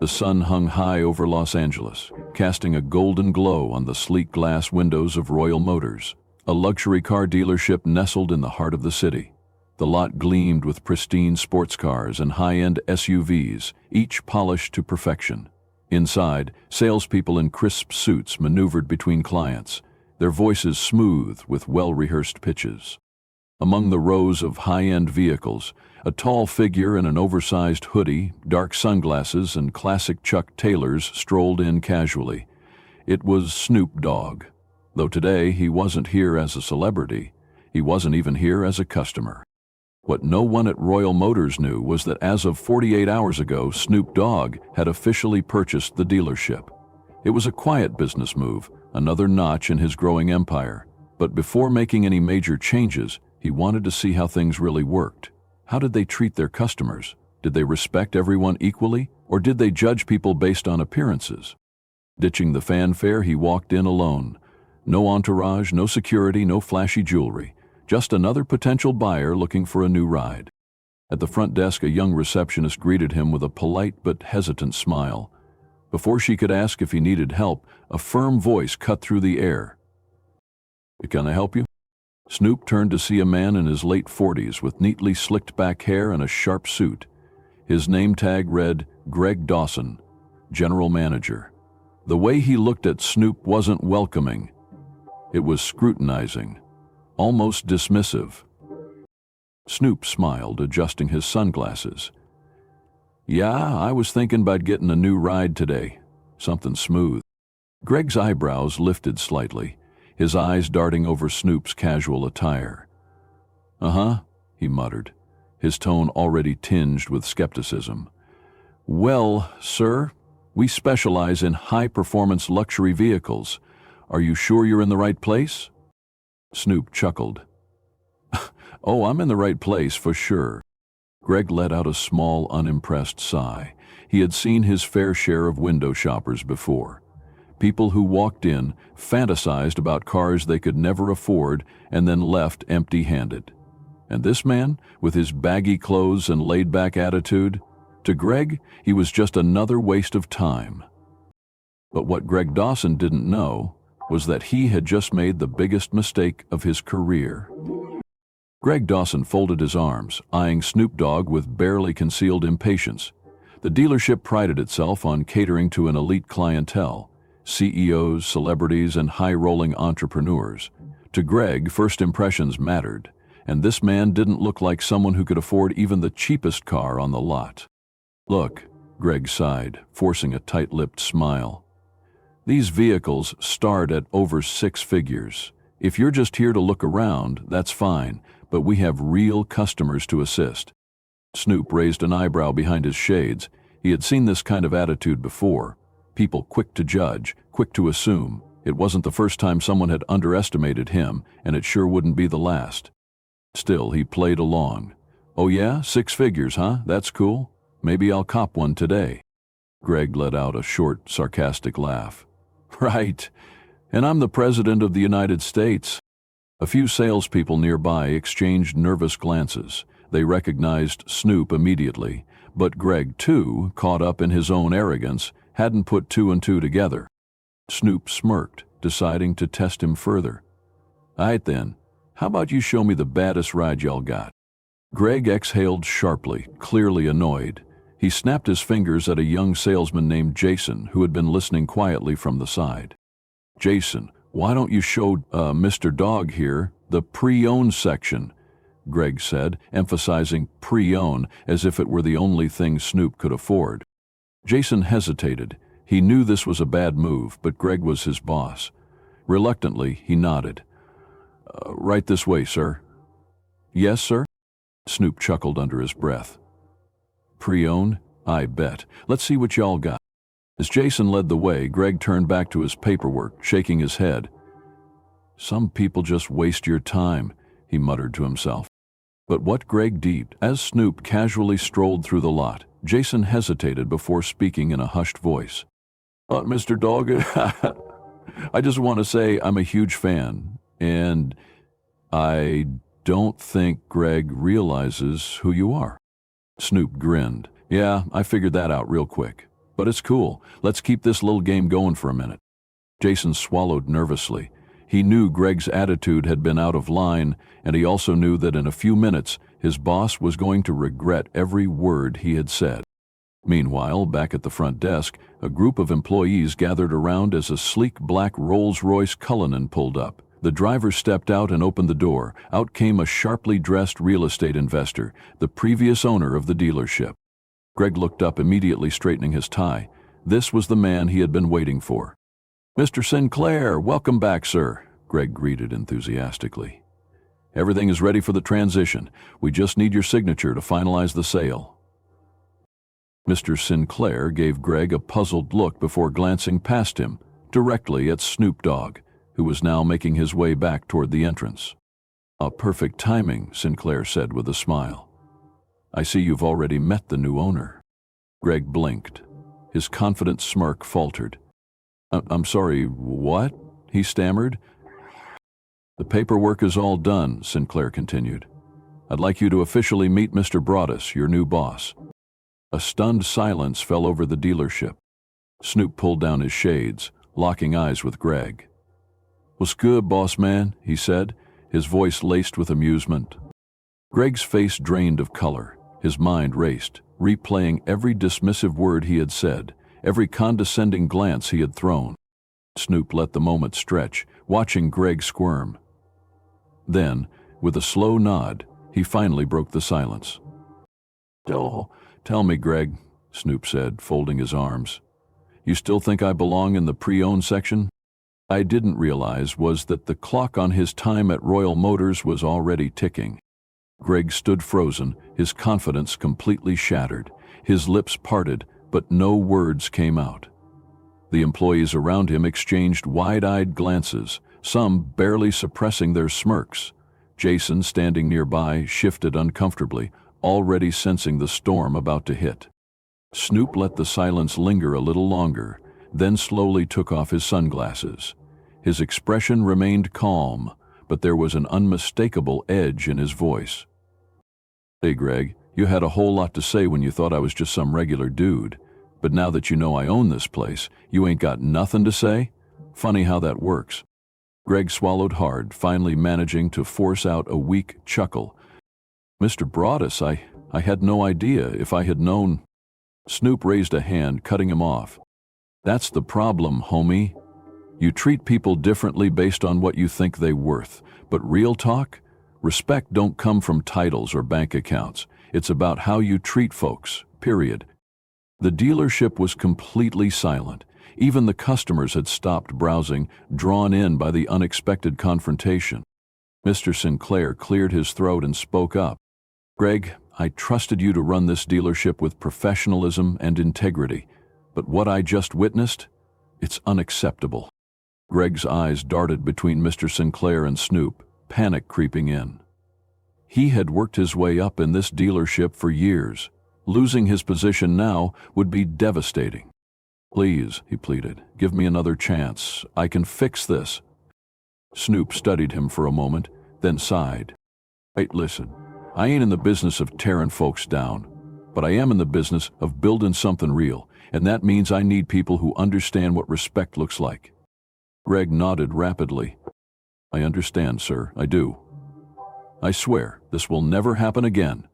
The sun hung high over Los Angeles, casting a golden glow on the sleek glass windows of Royal Motors, a luxury car dealership nestled in the heart of the city. The lot gleamed with pristine sports cars and high-end SUVs, each polished to perfection. Inside, salespeople in crisp suits maneuvered between clients, their voices smooth with well-rehearsed pitches. Among the rows of high-end vehicles, a tall figure in an oversized hoodie, dark sunglasses, and classic Chuck Taylors strolled in casually. It was Snoop Dogg. Though today he wasn't here as a celebrity, he wasn't even here as a customer. What no one at Royal Motors knew was that as of 48 hours ago, Snoop Dogg had officially purchased the dealership. It was a quiet business move, another notch in his growing empire. But before making any major changes, he wanted to see how things really worked. How did they treat their customers? Did they respect everyone equally, or did they judge people based on appearances? Ditching the fanfare, he walked in alone. No entourage, no security, no flashy jewelry. Just another potential buyer looking for a new ride. At the front desk, a young receptionist greeted him with a polite but hesitant smile. Before she could ask if he needed help, a firm voice cut through the air. "Can I help you?" Snoop turned to see a man in his late 40s with neatly slicked back hair and a sharp suit. His name tag read Greg Dawson, General Manager. The way he looked at Snoop wasn't welcoming. It was scrutinizing, almost dismissive. Snoop smiled, adjusting his sunglasses. "Yeah, I was thinking about getting a new ride today. Something smooth." Greg's eyebrows lifted slightly, his eyes darting over Snoop's casual attire. "Uh-huh," he muttered, his tone already tinged with skepticism. "Well, sir, we specialize in high-performance luxury vehicles. Are you sure you're in the right place?" Snoop chuckled. "Oh, I'm in the right place for sure." Greg let out a small, unimpressed sigh. He had seen his fair share of window shoppers before. People who walked in, fantasized about cars they could never afford, and then left empty-handed. And this man, with his baggy clothes and laid-back attitude, to Greg, he was just another waste of time. But what Greg Dawson didn't know was that he had just made the biggest mistake of his career. Greg Dawson folded his arms, eyeing Snoop Dogg with barely concealed impatience. The dealership prided itself on catering to an elite clientele, CEOs, celebrities, and high-rolling entrepreneurs. To Greg, first impressions mattered, and this man didn't look like someone who could afford even the cheapest car on the lot. "Look," Greg sighed, forcing a tight-lipped smile. "These vehicles start at over 6 figures. If you're just here to look around, that's fine, but we have real customers to assist." Snoop raised an eyebrow behind his shades. He had seen this kind of attitude before. People quick to judge, quick to assume. It wasn't the first time someone had underestimated him, and it sure wouldn't be the last. Still, he played along. "Oh yeah, 6 figures, huh? That's cool. Maybe I'll cop one today." Greg let out a short, sarcastic laugh. "Right. And I'm the President of the United States." A few salespeople nearby exchanged nervous glances. They recognized Snoop immediately, but Greg, too, caught up in his own arrogance, hadn't put 2 and 2 together. Snoop smirked, deciding to test him further. "All right then, how about you show me the baddest ride y'all got?" Greg exhaled sharply, clearly annoyed. He snapped his fingers at a young salesman named Jason, who had been listening quietly from the side. "Jason, why don't you show Mr. Dogg here the pre-owned section?" Greg said, emphasizing pre-owned as if it were the only thing Snoop could afford. Jason hesitated. He knew this was a bad move, but Greg was his boss. Reluctantly, he nodded. Right this way, sir." "Yes, sir?" Snoop chuckled under his breath. "Pre-owned? I bet. Let's see what y'all got." As Jason led the way, Greg turned back to his paperwork, shaking his head. "Some people just waste your time," he muttered to himself. But what Greg deeped, as Snoop casually strolled through the lot, Jason hesitated before speaking in a hushed voice. Mr. Dogg, I just want to say I'm a huge fan, and I don't think Greg realizes who you are." Snoop grinned. "Yeah, I figured that out real quick. But it's cool. Let's keep this little game going for a minute. Jason swallowed nervously. He knew Greg's attitude had been out of line, and he also knew that in a few minutes his boss was going to regret every word he had said. Meanwhile, back at the front desk, a group of employees gathered around as a sleek black Rolls-Royce Cullinan pulled up. The driver stepped out and opened the door. Out came a sharply dressed real estate investor, the previous owner of the dealership. Greg looked up, immediately straightening his tie. This was the man he had been waiting for. "Mr. Sinclair, welcome back, sir," Greg greeted enthusiastically. "Everything is ready for the transition. We just need your signature to finalize the sale." Mr. Sinclair gave Greg a puzzled look before glancing past him, directly at Snoop Dogg, who was now making his way back toward the entrance. Perfect timing," Sinclair said with a smile. "I see you've already met the new owner." Greg blinked. His confident smirk faltered. I'm sorry, what?" he stammered. "The paperwork is all done," Sinclair continued. "I'd like you to officially meet Mr. Broaddus, your new boss." A stunned silence fell over the dealership. Snoop pulled down his shades, locking eyes with Greg. "What's good, boss man?" he said, his voice laced with amusement. Greg's face drained of color. His mind raced, replaying every dismissive word he had said, every condescending glance he had thrown. Snoop let the moment stretch, watching Greg squirm. Then, with a slow nod, he finally broke the silence. "Oh, tell me, Greg," Snoop said, folding his arms. "You still think I belong in the pre-owned section?" I didn't realize was that the clock on his time at Royal Motors was already ticking. Greg stood frozen, his confidence completely shattered. His lips parted, but no words came out. The employees around him exchanged wide-eyed glances, some barely suppressing their smirks. Jason, standing nearby, shifted uncomfortably, already sensing the storm about to hit. Snoop let the silence linger a little longer, then slowly took off his sunglasses. His expression remained calm, but there was an unmistakable edge in his voice. "Hey, Greg, you had a whole lot to say when you thought I was just some regular dude. But now that you know I own this place, you ain't got nothing to say? Funny how that works." Greg swallowed hard, finally managing to force out a weak chuckle. "Mr. Broaddus, I had no idea. If I had known—" Snoop raised a hand, cutting him off. "That's the problem, homie. You treat people differently based on what you think they're worth. But real talk? Respect don't come from titles or bank accounts. It's about how you treat folks, period." The dealership was completely silent. Even the customers had stopped browsing, drawn in by the unexpected confrontation. Mr. Sinclair cleared his throat and spoke up. "Greg, I trusted you to run this dealership with professionalism and integrity. But what I just witnessed? It's unacceptable." Greg's eyes darted between Mr. Sinclair and Snoop, panic creeping in. He had worked his way up in this dealership for years. Losing his position now would be devastating. "Please," he pleaded, "give me another chance. I can fix this." Snoop studied him for a moment, then sighed. "Hey, listen, I ain't in the business of tearing folks down, but I am in the business of building something real, and that means I need people who understand what respect looks like." Greg nodded rapidly. "I understand, sir, I do. I swear this will never happen again."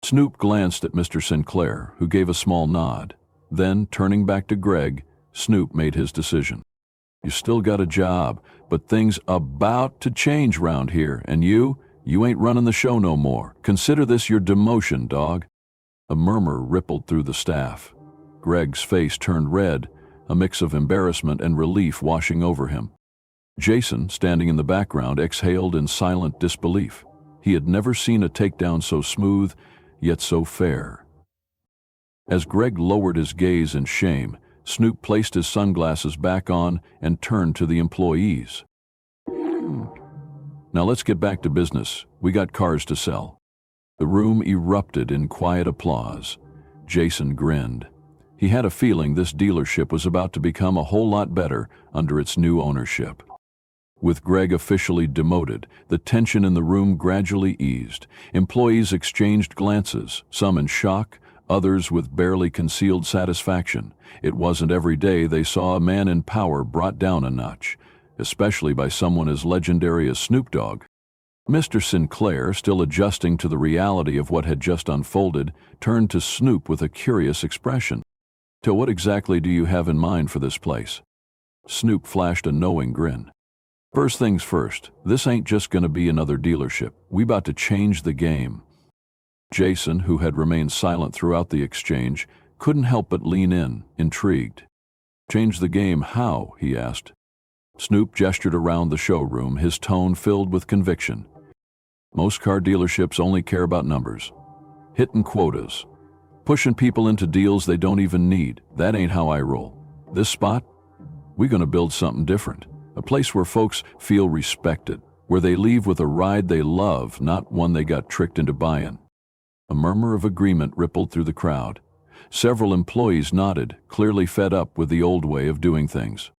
Snoop glanced at Mr. Sinclair, who gave a small nod. Then, turning back to Greg, Snoop made his decision. "You still got a job, but things about to change round here, and you ain't running the show no more. Consider this your demotion, dog." A murmur rippled through the staff. Greg's face turned red, a mix of embarrassment and relief washing over him. Jason, standing in the background, exhaled in silent disbelief. He had never seen a takedown so smooth, yet so fair. As Greg lowered his gaze in shame, Snoop placed his sunglasses back on and turned to the employees. "Now let's get back to business. We got cars to sell." The room erupted in quiet applause. Jason grinned. He had a feeling this dealership was about to become a whole lot better under its new ownership. With Greg officially demoted, the tension in the room gradually eased. Employees exchanged glances, some in shock, others with barely concealed satisfaction. It wasn't every day they saw a man in power brought down a notch, especially by someone as legendary as Snoop Dogg. Mr. Sinclair, still adjusting to the reality of what had just unfolded, turned to Snoop with a curious expression. "So what exactly do you have in mind for this place?" Snoop flashed a knowing grin. "First things first, this ain't just gonna be another dealership. We about to change the game." Jason, who had remained silent throughout the exchange, couldn't help but lean in, intrigued. "Change the game how?" he asked. Snoop gestured around the showroom, his tone filled with conviction. "Most car dealerships only care about numbers. Hitting quotas. Pushing people into deals they don't even need. That ain't how I roll. This spot? We're gonna build something different. A place where folks feel respected, where they leave with a ride they love, not one they got tricked into buying." A murmur of agreement rippled through the crowd. Several employees nodded, clearly fed up with the old way of doing things.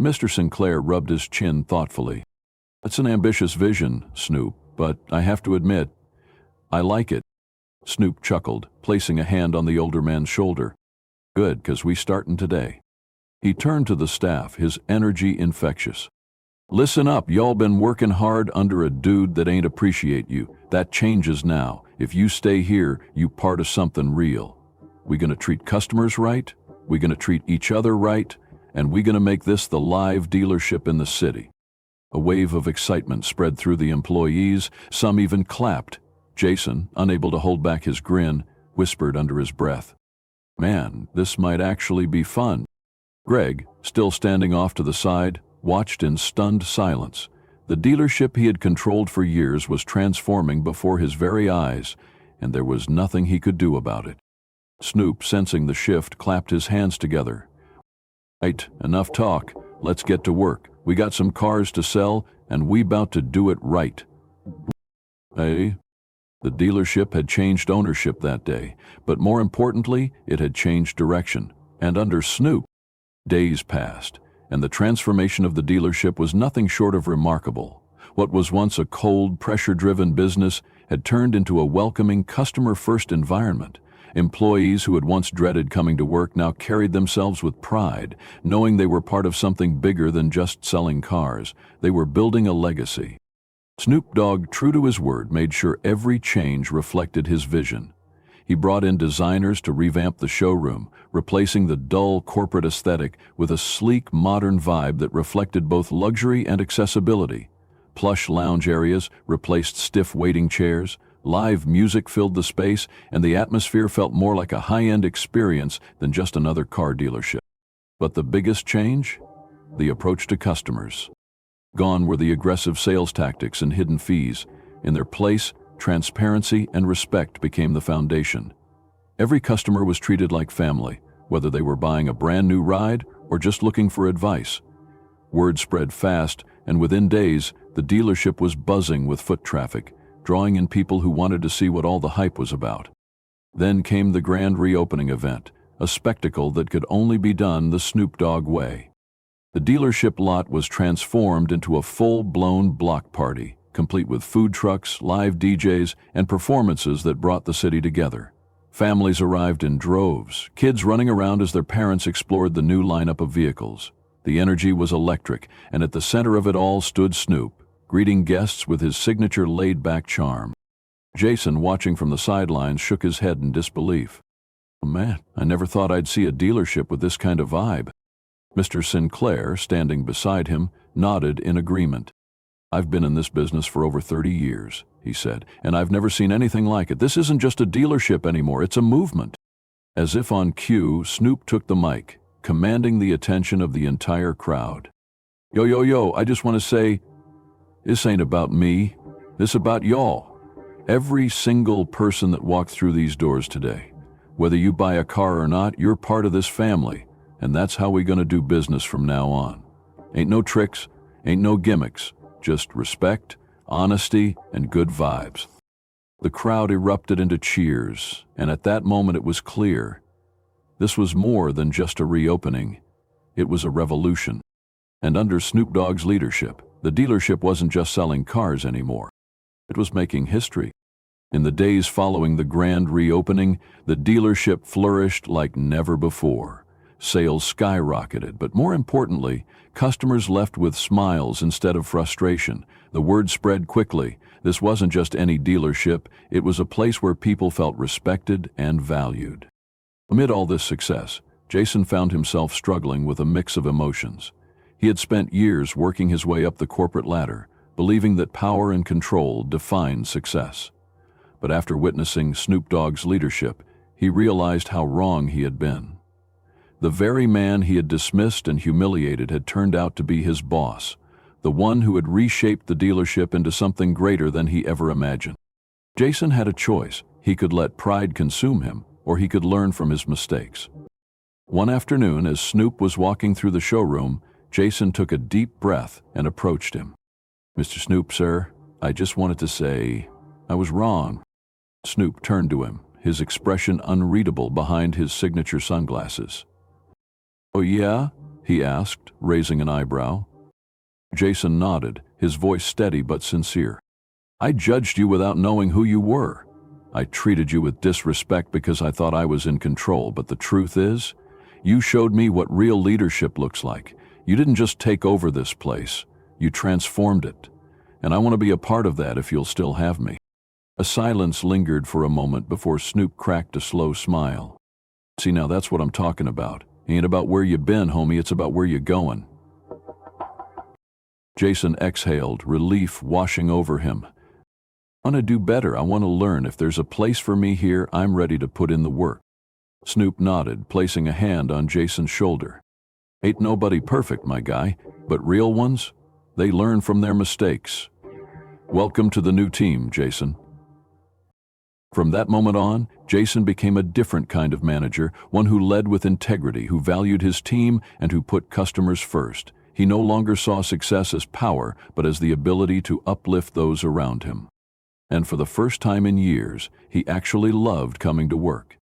Mr. Sinclair rubbed his chin thoughtfully. "It's an ambitious vision, Snoop, but I have to admit, I like it." Snoop chuckled, placing a hand on the older man's shoulder. "Good, 'cause we startin' today." He turned to the staff, his energy infectious. "Listen up, y'all been working hard under a dude that ain't appreciate you. That changes now. If you stay here, you part of something real. We gonna treat customers right, we gonna treat each other right, and we gonna make this the live dealership in the city." A wave of excitement spread through the employees, some even clapped. Jason, unable to hold back his grin, whispered under his breath, "Man, this might actually be fun." Greg, still standing off to the side, watched in stunned silence. The dealership he had controlled for years was transforming before his very eyes, and there was nothing he could do about it. Snoop, sensing the shift, clapped his hands together. "Right, enough talk. Let's get to work. We got some cars to sell, and we bout to do it right." Hey? The dealership had changed ownership that day, but more importantly, it had changed direction. And under Snoop, days passed, and the transformation of the dealership was nothing short of remarkable. What was once a cold, pressure-driven business had turned into a welcoming, customer-first environment. Employees who had once dreaded coming to work now carried themselves with pride, knowing they were part of something bigger than just selling cars. They were building a legacy. Snoop Dogg, true to his word, made sure every change reflected his vision. He brought in designers to revamp the showroom, replacing the dull corporate aesthetic with a sleek, modern vibe that reflected both luxury and accessibility. Plush lounge areas replaced stiff waiting chairs, live music filled the space, and the atmosphere felt more like a high-end experience than just another car dealership. But the biggest change? The approach to customers. Gone were the aggressive sales tactics and hidden fees. In their place, transparency and respect became the foundation. Every customer was treated like family, whether they were buying a brand new ride or just looking for advice. Word spread fast, and within days, the dealership was buzzing with foot traffic, drawing in people who wanted to see what all the hype was about. Then came the grand reopening event, a spectacle that could only be done the Snoop Dogg way. The dealership lot was transformed into a full-blown block party, complete with food trucks, live DJs, and performances that brought the city together. Families arrived in droves, kids running around as their parents explored the new lineup of vehicles. The energy was electric, and at the center of it all stood Snoop, greeting guests with his signature laid-back charm. Jason, watching from the sidelines, shook his head in disbelief. "Oh, man, I never thought I'd see a dealership with this kind of vibe." Mr. Sinclair, standing beside him, nodded in agreement. "I've been in this business for over 30 years, he said, "and I've never seen anything like it. This isn't just a dealership anymore, it's a movement." As if on cue, Snoop took the mic, commanding the attention of the entire crowd. Yo, I just want to say, this ain't about me, this about y'all. Every single person that walked through these doors today. Whether you buy a car or not, you're part of this family, and that's how we're gonna do business from now on. Ain't no tricks, ain't no gimmicks, just respect, honesty, and good vibes. The crowd erupted into cheers, and at that moment it was clear. This was more than just a reopening. It was a revolution. And under Snoop Dogg's leadership, the dealership wasn't just selling cars anymore. It was making history. In the days following the grand reopening, the dealership flourished like never before. Sales skyrocketed, but more importantly, customers left with smiles instead of frustration. The word spread quickly. This wasn't just any dealership, it was a place where people felt respected and valued. Amid all this success, Jason found himself struggling with a mix of emotions. He had spent years working his way up the corporate ladder, believing that power and control defined success. But after witnessing Snoop Dogg's leadership, he realized how wrong he had been. The very man he had dismissed and humiliated had turned out to be his boss, the one who had reshaped the dealership into something greater than he ever imagined. Jason had a choice. He could let pride consume him, or he could learn from his mistakes. One afternoon, as Snoop was walking through the showroom, Jason took a deep breath and approached him. "Mr. Snoop, sir, I just wanted to say, I was wrong." Snoop turned to him, his expression unreadable behind his signature sunglasses. "Oh yeah?" he asked, raising an eyebrow. Jason nodded, his voice steady but sincere. "I judged you without knowing who you were. I treated you with disrespect because I thought I was in control, but the truth is, you showed me what real leadership looks like. You didn't just take over this place, you transformed it. And I want to be a part of that if you'll still have me." A silence lingered for a moment before Snoop cracked a slow smile. "See, now that's what I'm talking about. It ain't about where you been, homie, it's about where you going." Jason exhaled, relief washing over him. "I want to do better. I want to learn. If there's a place for me here, I'm ready to put in the work." Snoop nodded, placing a hand on Jason's shoulder. "Ain't nobody perfect, my guy, but real ones, they learn from their mistakes. Welcome to the new team, Jason." From that moment on, Jason became a different kind of manager, one who led with integrity, who valued his team, and who put customers first. He no longer saw success as power, but as the ability to uplift those around him. And for the first time in years, he actually loved coming to work.